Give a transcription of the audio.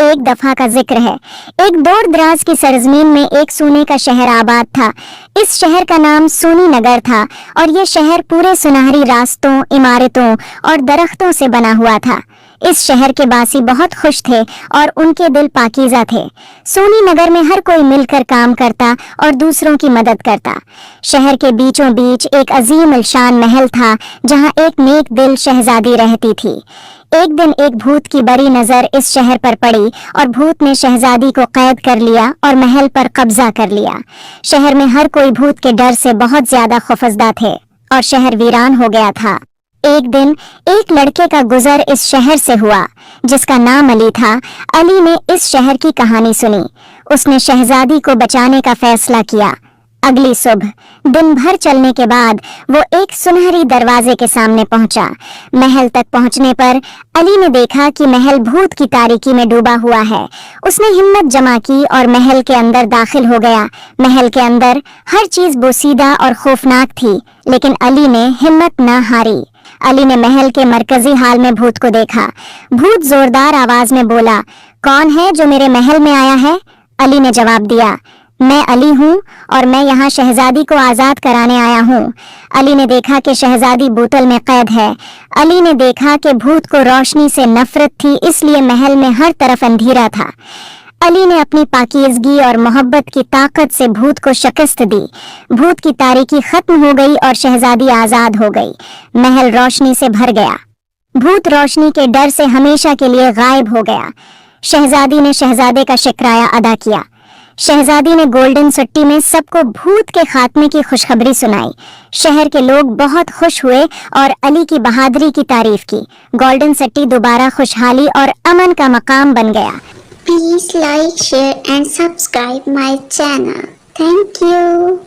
एक दफा का जिक्र है। एक दूर दराज की सरजमीन में एक सोने का शहर आबाद था। इस शहर का नाम सोनी नगर था और ये शहर पूरे सुनहरी रास्तों, इमारतों और दरख्तों से बना हुआ था। इस शहर के बासी बहुत खुश थे और उनके दिल पाकीज़ा थे। सोनी नगर में हर कोई मिलकर काम करता और दूसरों की मदद करता। शहर के बीचों बीच एक अजीम अलशान महल था जहां एक नेक दिल शहजादी रहती थी। एक दिन एक भूत की बड़ी नजर इस शहर पर पड़ी और भूत ने शहजादी को कैद कर लिया और महल पर कब्जा कर लिया। शहर में हर कोई भूत के डर से बहुत ज्यादा खौफजदा थे और शहर वीरान हो गया था। एक दिन एक लड़के का गुजर इस शहर से हुआ जिसका नाम अली था। अली ने इस शहर की कहानी सुनी। उसने शहजादी को बचाने का फैसला किया। अगली सुबह दिन भर चलने के बाद वो एक सुनहरी दरवाजे के सामने पहुंचा। महल तक पहुंचने पर अली ने देखा कि महल भूत की तारीकी में डूबा हुआ है। उसने हिम्मत जमा की और महल के अंदर दाखिल हो गया। महल के अंदर हर चीज बोसीदा और खौफनाक थी, लेकिन अली ने हिम्मत न हारी। अली ने महल के मरकजी हाल में भूत को देखा। भूत जोरदार आवाज में बोला, कौन है जो मेरे महल में आया है? अली ने जवाब दिया, मैं अली हूँ और मैं यहाँ शहजादी को आजाद कराने आया हूँ। अली ने देखा कि शहजादी बोतल में कैद है। अली ने देखा कि भूत को रोशनी से नफरत थी, इसलिए महल में हर तरफ अंधेरा था। अली ने अपनी पाकीज़गी और मोहब्बत की ताकत से भूत को शिकस्त दी। भूत की तारीकी खत्म हो गई और शहजादी आजाद हो गई। महल रोशनी से भर गया। भूत रोशनी के डर से हमेशा के लिए गायब हो गया। शहजादी ने शहजादे का शुक्रिया अदा किया। शहजादी ने गोल्डन सट्टी में सबको भूत के खात्मे की खुशखबरी सुनाई। शहर के लोग बहुत खुश हुए और अली की बहादुरी की तारीफ की। गोल्डन सट्टी दोबारा खुशहाली और अमन का मकाम बन गया। Please like, share and subscribe my channel. Thank you.